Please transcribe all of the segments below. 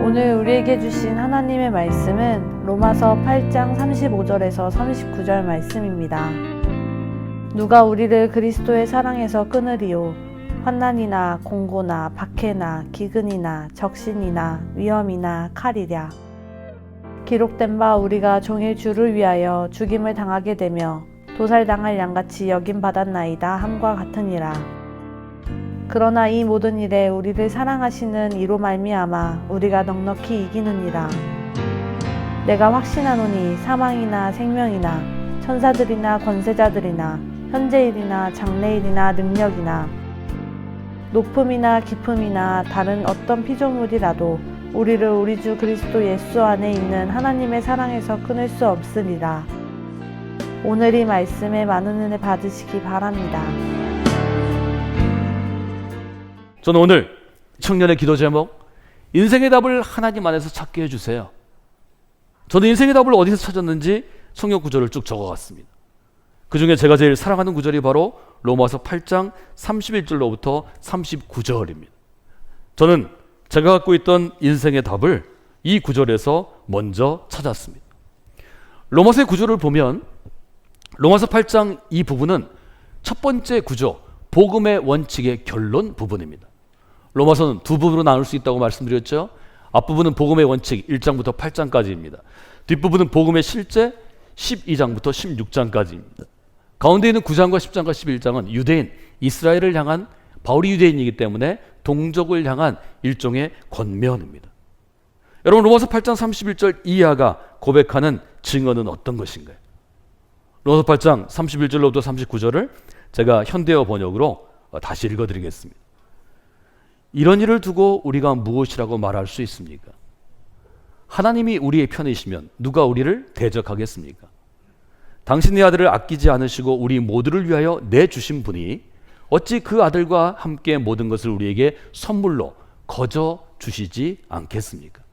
오늘 우리에게 주신 하나님의 말씀은 로마서 8장 35절에서 39절 말씀입니다. 누가 우리를 그리스도의 사랑에서 끊으리요? 환난이나 공고나 박해나 기근이나 적신이나 위험이나 칼이랴. 기록된 바 우리가 종일 주를 위하여 죽임을 당하게 되며 도살당할 양같이 여김받았나이다 함과 같으니라. 그러나 이 모든 일에 우리를 사랑하시는 이로 말미암아 우리가 넉넉히 이기느니라. 내가 확신하노니 사망이나 생명이나 천사들이나 권세자들이나 현재일이나 장래일이나 능력이나 높음이나 깊음이나 다른 어떤 피조물이라도 우리를 우리 주 그리스도 예수 안에 있는 하나님의 사랑에서 끊을 수 없으리라. 오늘 이 말씀에 많은 은혜 받으시기 바랍니다. 저는 오늘 청년의 기도 제목, 인생의 답을 하나님 안에서 찾게 해주세요. 저는 인생의 답을 어디서 찾았는지 성경 구절을 쭉 적어갔습니다. 그 중에 제가 제일 사랑하는 구절이 바로 로마서 8장 31절로부터 39절입니다. 저는 제가 갖고 있던 인생의 답을 이 구절에서 먼저 찾았습니다. 로마서의 구절을 보면 로마서 8장 이 부분은 첫 번째 구조, 복음의 원칙의 결론 부분입니다. 로마서는 두 부분으로 나눌 수 있다고 말씀드렸죠. 앞부분은 복음의 원칙 1장부터 8장까지입니다. 뒷부분은 복음의 실제 12장부터 16장까지입니다. 가운데 있는 9장과 10장과 11장은 유대인, 이스라엘을 향한, 바울이 유대인이기 때문에 동족을 향한 일종의 권면입니다. 여러분, 로마서 8장 31절 이하가 고백하는 증언은 어떤 것인가요? 로마서 8장 31절로부터 39절을 제가 현대어 번역으로 다시 읽어드리겠습니다. 이런 일을 두고 우리가 무엇이라고 말할 수 있습니까? 하나님이 우리의 편이시면 누가 우리를 대적하겠습니까? 당신의 아들을 아끼지 않으시고 우리 모두를 위하여 내주신 분이 어찌 그 아들과 함께 모든 것을 우리에게 선물로 거저 주시지 않겠습니까?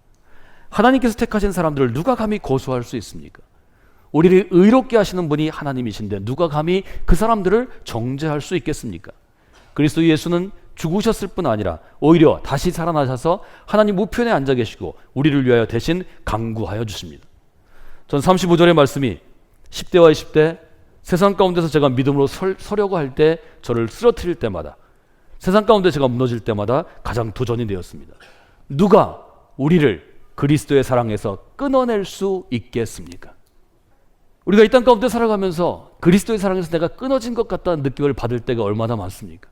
하나님께서 택하신 사람들을 누가 감히 고소할 수 있습니까? 우리를 의롭게 하시는 분이 하나님이신데 누가 감히 그 사람들을 정죄할 수 있겠습니까? 그리스도 예수는 죽으셨을 뿐 아니라 오히려 다시 살아나셔서 하나님 우편에 앉아 계시고 우리를 위하여 대신 강구하여 주십니다. 전 35절의 말씀이 10대와 20대 세상 가운데서 제가 믿음으로 서려고 할 때 저를 쓰러뜨릴 때마다, 세상 가운데 제가 무너질 때마다 가장 도전이 되었습니다. 누가 우리를 그리스도의 사랑에서 끊어낼 수 있겠습니까? 우리가 이 땅 가운데 살아가면서 그리스도의 사랑에서 내가 끊어진 것 같다는 느낌을 받을 때가 얼마나 많습니까?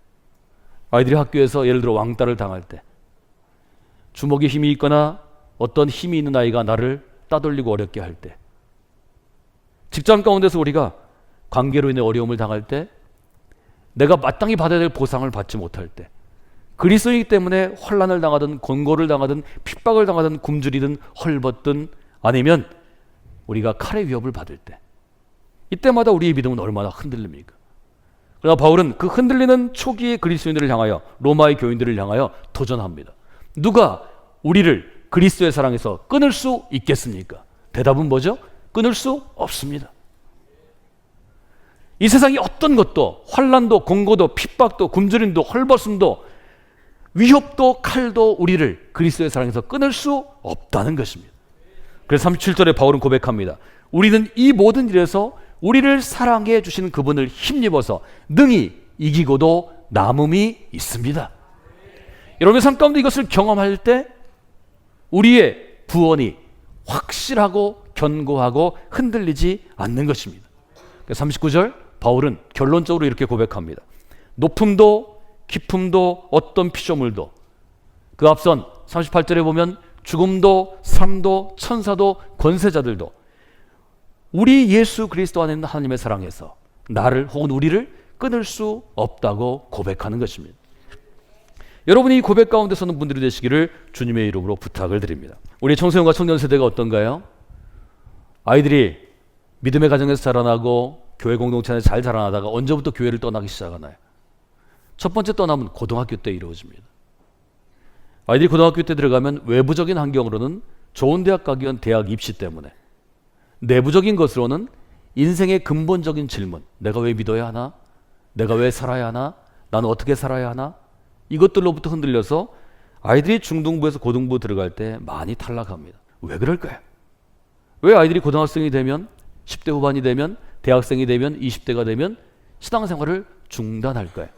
아이들이 학교에서 예를 들어 왕따를 당할 때, 주먹에 힘이 있거나 어떤 힘이 있는 아이가 나를 따돌리고 어렵게 할 때, 직장 가운데서 우리가 관계로 인해 어려움을 당할 때, 내가 마땅히 받아야 될 보상을 받지 못할 때, 그리스도이기 때문에 환난을 당하든 권고를 당하든 핍박을 당하든 굶주리든 헐벗든 아니면 우리가 칼의 위협을 받을 때, 이때마다 우리의 믿음은 얼마나 흔들립니까? 그러나 바울은 그 흔들리는 초기의 그리스도인들을 향하여, 로마의 교인들을 향하여 도전합니다. 누가 우리를 그리스도의 사랑에서 끊을 수 있겠습니까? 대답은 뭐죠? 끊을 수 없습니다. 이 세상의 어떤 것도, 환난도 공고도 핍박도 굶주림도 헐벗음도 위협도 칼도 우리를 그리스도의 사랑에서 끊을 수 없다는 것입니다. 그래서 37절에 바울은 고백합니다. 우리는 이 모든 일에서 우리를 사랑해 주시는 그분을 힘입어서 능히 이기고도 남음이 있습니다. 여러분의 삶 가운데 이것을 경험할 때 우리의 구원이 확실하고 견고하고 흔들리지 않는 것입니다. 39절 바울은 결론적으로 이렇게 고백합니다. 높음도 깊음도 어떤 피조물도, 그 앞선 38절에 보면 죽음도 삶도 천사도 권세자들도 우리 예수 그리스도 안에 있는 하나님의 사랑에서 나를 혹은 우리를 끊을 수 없다고 고백하는 것입니다. 여러분이 이 고백 가운데 서는 분들이 되시기를 주님의 이름으로 부탁을 드립니다. 우리 청소년과 청년 세대가 어떤가요? 아이들이 믿음의 가정에서 자라나고 교회 공동체 안에서 잘 자라나다가 언제부터 교회를 떠나기 시작하나요? 첫 번째 떠남은 고등학교 때 이루어집니다. 아이들이 고등학교 때 들어가면 외부적인 환경으로는 좋은 대학 가기 위한 대학 입시 때문에, 내부적인 것으로는 인생의 근본적인 질문, 내가 왜 믿어야 하나? 내가 왜 살아야 하나? 나는 어떻게 살아야 하나? 이것들로부터 흔들려서 아이들이 중등부에서 고등부 들어갈 때 많이 탈락합니다. 왜 그럴까요? 왜 아이들이 고등학생이 되면, 10대 후반이 되면, 대학생이 되면, 20대가 되면 신앙생활을 중단할까요?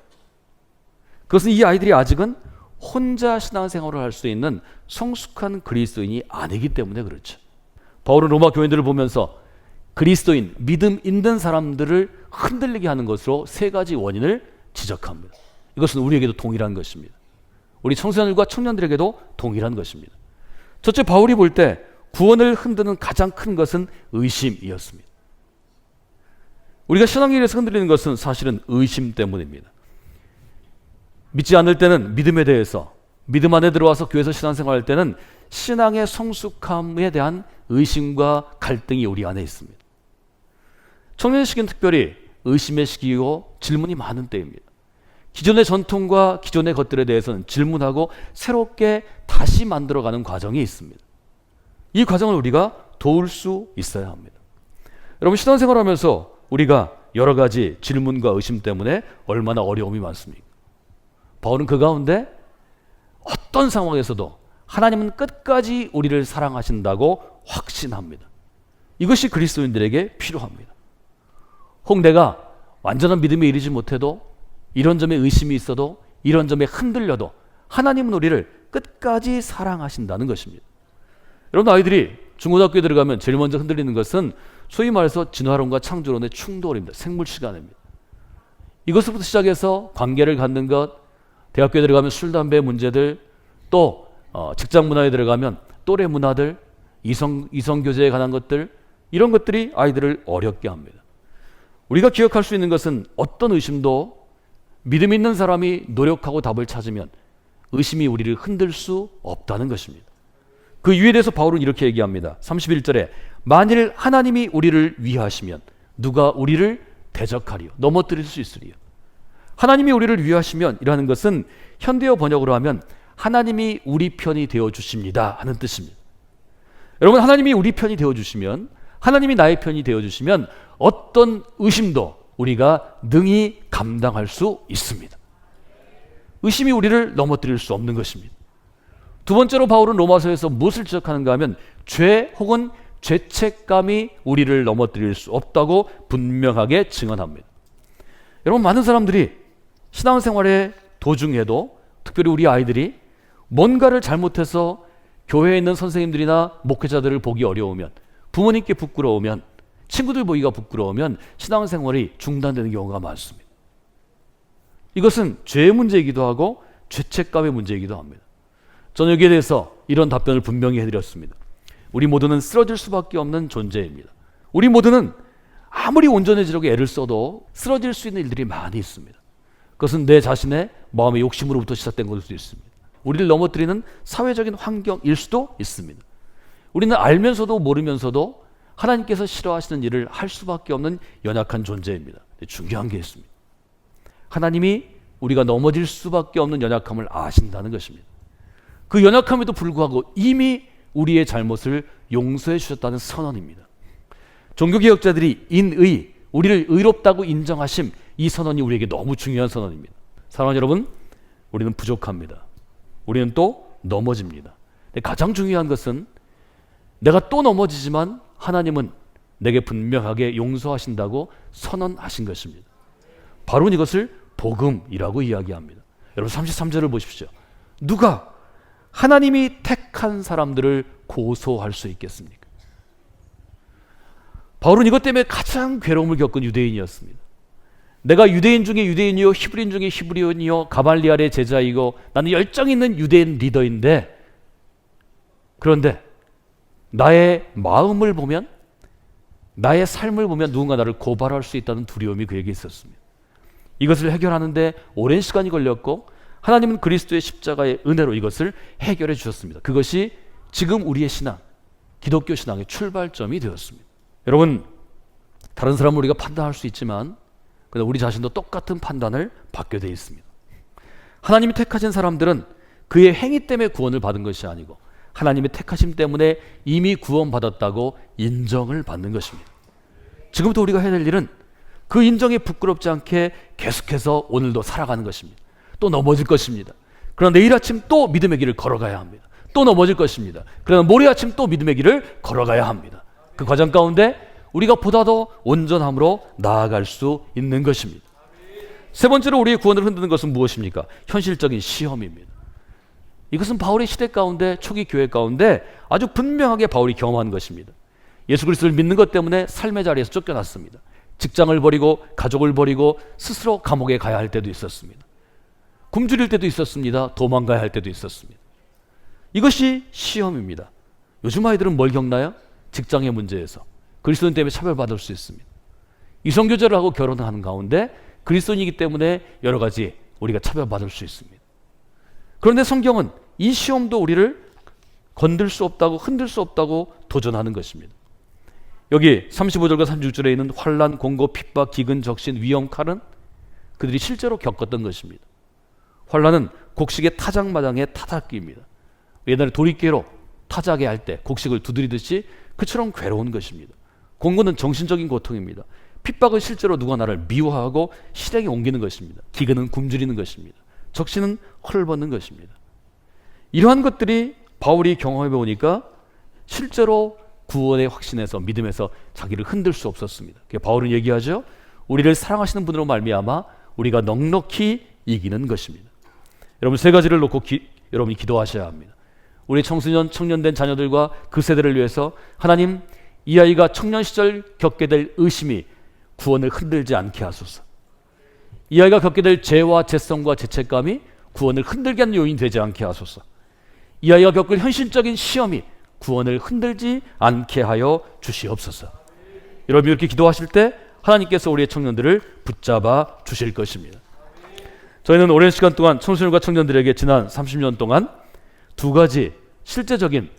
그것은 이 아이들이 아직은 혼자 신앙생활을 할 수 있는 성숙한 그리스도인이 아니기 때문에 그렇죠. 바울은 로마 교인들을 보면서 그리스도인, 믿음 있는 사람들을 흔들리게 하는 것으로 세 가지 원인을 지적합니다. 이것은 우리에게도 동일한 것입니다. 우리 청소년들과 청년들에게도 동일한 것입니다. 첫째, 바울이 볼 때 구원을 흔드는 가장 큰 것은 의심이었습니다. 우리가 신앙길에서 흔들리는 것은 사실은 의심 때문입니다. 믿지 않을 때는 믿음에 대해서, 믿음 안에 들어와서 교회에서 신앙생활할 때는 신앙의 성숙함에 대한 의심과 갈등이 우리 안에 있습니다. 청년 시기는 특별히 의심의 시기이고 질문이 많은 때입니다. 기존의 전통과 기존의 것들에 대해서는 질문하고 새롭게 다시 만들어가는 과정이 있습니다. 이 과정을 우리가 도울 수 있어야 합니다. 여러분, 신앙생활하면서 우리가 여러 가지 질문과 의심 때문에 얼마나 어려움이 많습니까? 바울은 그 가운데 어떤 상황에서도 하나님은 끝까지 우리를 사랑하신다고 확신합니다. 이것이 그리스도인들에게 필요합니다. 혹 내가 완전한 믿음에 이르지 못해도, 이런 점에 의심이 있어도, 이런 점에 흔들려도 하나님은 우리를 끝까지 사랑하신다는 것입니다. 여러분, 아이들이 중고등학교에 들어가면 제일 먼저 흔들리는 것은 소위 말해서 진화론과 창조론의 충돌입니다. 생물 시간입니다. 이것부터 시작해서 관계를 갖는 것, 대학교에 들어가면 술, 담배 문제들, 또 직장 문화에 들어가면 또래 문화들, 이성 교제에 관한 것들, 이런 것들이 아이들을 어렵게 합니다. 우리가 기억할 수 있는 것은 어떤 의심도 믿음 있는 사람이 노력하고 답을 찾으면 의심이 우리를 흔들 수 없다는 것입니다. 그 이유에 대해서 바울은 이렇게 얘기합니다. 31절에 만일 하나님이 우리를 위하시면 누가 우리를 대적하리요? 넘어뜨릴 수 있으리요? 하나님이 우리를 위하시면 이라는 것은 현대어 번역으로 하면 하나님이 우리 편이 되어주십니다 하는 뜻입니다. 여러분, 하나님이 우리 편이 되어주시면, 하나님이 나의 편이 되어주시면 어떤 의심도 우리가 능히 감당할 수 있습니다. 의심이 우리를 넘어뜨릴 수 없는 것입니다. 두 번째로 바울은 로마서에서 무엇을 지적하는가 하면 죄 혹은 죄책감이 우리를 넘어뜨릴 수 없다고 분명하게 증언합니다. 여러분, 많은 사람들이 신앙생활의 도중에도, 특별히 우리 아이들이 뭔가를 잘못해서 교회에 있는 선생님들이나 목회자들을 보기 어려우면, 부모님께 부끄러우면, 친구들 보기가 부끄러우면 신앙생활이 중단되는 경우가 많습니다. 이것은 죄의 문제이기도 하고 죄책감의 문제이기도 합니다. 저는 여기에 대해서 이런 답변을 분명히 해드렸습니다. 우리 모두는 쓰러질 수밖에 없는 존재입니다. 우리 모두는 아무리 온전해지려고 애를 써도 쓰러질 수 있는 일들이 많이 있습니다. 그것은 내 자신의 마음의 욕심으로부터 시작된 것일 수도 있습니다. 우리를 넘어뜨리는 사회적인 환경일 수도 있습니다. 우리는 알면서도 모르면서도 하나님께서 싫어하시는 일을 할 수밖에 없는 연약한 존재입니다. 중요한 게 있습니다. 하나님이 우리가 넘어질 수밖에 없는 연약함을 아신다는 것입니다. 그 연약함에도 불구하고 이미 우리의 잘못을 용서해 주셨다는 선언입니다. 종교개혁자들이 인의, 우리를 의롭다고 인정하심, 이 선언이 우리에게 너무 중요한 선언입니다. 사랑하는 여러분, 우리는 부족합니다. 우리는 또 넘어집니다. 근데 가장 중요한 것은 내가 또 넘어지지만 하나님은 내게 분명하게 용서하신다고 선언하신 것입니다. 바로 이것을 복음이라고 이야기합니다. 여러분, 33절을 보십시오. 누가 하나님이 택한 사람들을 고소할 수 있겠습니까? 바울은 이것 때문에 가장 괴로움을 겪은 유대인이었습니다. 내가 유대인 중에 유대인이요, 히브리인 중에 히브리인이요, 가말리알의 제자이고 나는 열정 있는 유대인 리더인데, 그런데 나의 마음을 보면 나의 삶을 보면 누군가 나를 고발할 수 있다는 두려움이 그에게 있었습니다. 이것을 해결하는데 오랜 시간이 걸렸고 하나님은 그리스도의 십자가의 은혜로 이것을 해결해 주셨습니다. 그것이 지금 우리의 신앙, 기독교 신앙의 출발점이 되었습니다. 여러분, 다른 사람을 우리가 판단할 수 있지만 그러나 우리 자신도 똑같은 판단을 받게 되어 있습니다. 하나님이 택하신 사람들은 그의 행위 때문에 구원을 받은 것이 아니고 하나님의 택하심 때문에 이미 구원받았다고 인정을 받는 것입니다. 지금부터 우리가 해야 될 일은 그 인정에 부끄럽지 않게 계속해서 오늘도 살아가는 것입니다. 또 넘어질 것입니다. 그러나 내일 아침 또 믿음의 길을 걸어가야 합니다. 또 넘어질 것입니다. 그러나 모레 아침 또 믿음의 길을 걸어가야 합니다. 그 과정 가운데 우리가 보다 더 온전함으로 나아갈 수 있는 것입니다. 세 번째로 우리의 구원을 흔드는 것은 무엇입니까? 현실적인 시험입니다. 이것은 바울의 시대 가운데, 초기 교회 가운데 아주 분명하게 바울이 경험한 것입니다. 예수 그리스도를 믿는 것 때문에 삶의 자리에서 쫓겨났습니다. 직장을 버리고 가족을 버리고 스스로 감옥에 가야 할 때도 있었습니다. 굶주릴 때도 있었습니다. 도망가야 할 때도 있었습니다. 이것이 시험입니다. 요즘 아이들은 뭘 겪나요? 직장의 문제에서 그리스도인 때문에 차별받을 수 있습니다. 이성교제를 하고 결혼하는 가운데 그리스도인이기 때문에 여러 가지 우리가 차별받을 수 있습니다. 그런데 성경은 이 시험도 우리를 건들 수 없다고, 흔들 수 없다고 도전하는 것입니다. 여기 35절과 36절에 있는 환난, 공고, 핍박, 기근, 적신, 위험, 칼은 그들이 실제로 겪었던 것입니다. 환난은 곡식의 타작마당의 타닥기입니다. 옛날에 도리깨로 타작에 할 때 곡식을 두드리듯이 그처럼 괴로운 것입니다. 공고는 정신적인 고통입니다. 핍박은 실제로 누가 나를 미워하고 실행에 옮기는 것입니다. 기근은 굶주리는 것입니다. 적신은 헐벗는 것입니다. 이러한 것들이 바울이 경험해 보니까 실제로 구원의 확신에서, 믿음에서 자기를 흔들 수 없었습니다. 바울은 얘기하죠. 우리를 사랑하시는 분으로 말미암아 우리가 넉넉히 이기는 것입니다. 여러분, 세 가지를 놓고 여러분이 기도하셔야 합니다. 우리 청소년, 청년된 자녀들과 그 세대를 위해서 하나님, 이 아이가 청년 시절 겪게 될 의심이 구원을 흔들지 않게 하소서. 이 아이가 겪게 될 죄와 죄성과 죄책감이 구원을 흔들게 하는 요인이 되지 않게 하소서. 이 아이가 겪을 현실적인 시험이 구원을 흔들지 않게 하여 주시옵소서. 여러분, 이렇게 기도하실 때 하나님께서 우리의 청년들을 붙잡아 주실 것입니다. 저희는 오랜 시간 동안 청소년과 청년들에게 지난 30년 동안 두 가지 실제적인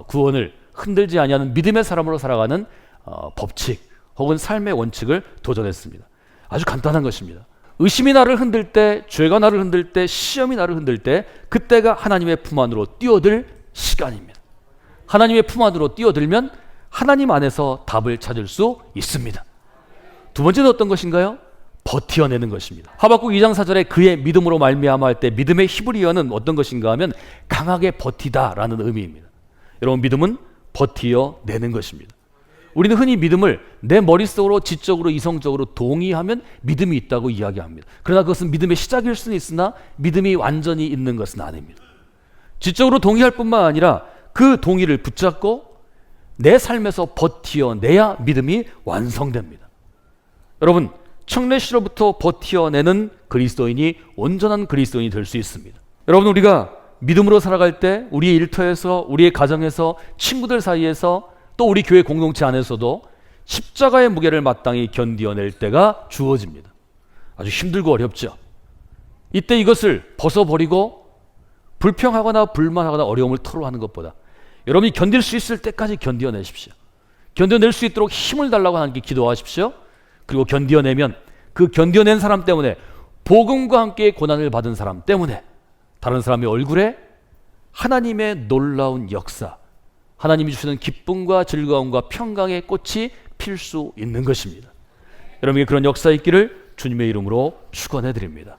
구원을 흔들지 아니하는 믿음의 사람으로 살아가는 법칙 혹은 삶의 원칙을 도전했습니다. 아주 간단한 것입니다. 의심이 나를 흔들 때, 죄가 나를 흔들 때, 시험이 나를 흔들 때 그때가 하나님의 품 안으로 뛰어들 시간입니다. 하나님의 품 안으로 뛰어들면 하나님 안에서 답을 찾을 수 있습니다. 두 번째는 어떤 것인가요? 버티어내는 것입니다. 하박국 2장 4절에 그의 믿음으로 말미암아 할 때 믿음의 히브리어는 어떤 것인가 하면 강하게 버티다라는 의미입니다. 여러분, 믿음은 버티어내는 것입니다. 우리는 흔히 믿음을 내 머릿속으로 지적으로 이성적으로 동의하면 믿음이 있다고 이야기합니다. 그러나 그것은 믿음의 시작일 수는 있으나 믿음이 완전히 있는 것은 아닙니다. 지적으로 동의할 뿐만 아니라 그 동의를 붙잡고 내 삶에서 버티어내야 믿음이 완성됩니다. 여러분, 청래 시절부터 버티어내는 그리스도인이 온전한 그리스도인이 될 수 있습니다. 여러분, 우리가 믿음으로 살아갈 때 우리의 일터에서, 우리의 가정에서, 친구들 사이에서 또 우리 교회 공동체 안에서도 십자가의 무게를 마땅히 견디어낼 때가 주어집니다. 아주 힘들고 어렵죠. 이때 이것을 벗어버리고 불평하거나 불만하거나 어려움을 토로하는 것보다 여러분이 견딜 수 있을 때까지 견디어내십시오. 견뎌낼 수 있도록 힘을 달라고 하나님께 기도하십시오. 그리고 견디어내면 그 견디어낸 사람 때문에, 복음과 함께 고난을 받은 사람 때문에 다른 사람의 얼굴에 하나님의 놀라운 역사, 하나님이 주시는 기쁨과 즐거움과 평강의 꽃이 필 수 있는 것입니다. 여러분에게 그런 역사 있기를 주님의 이름으로 축원해 드립니다.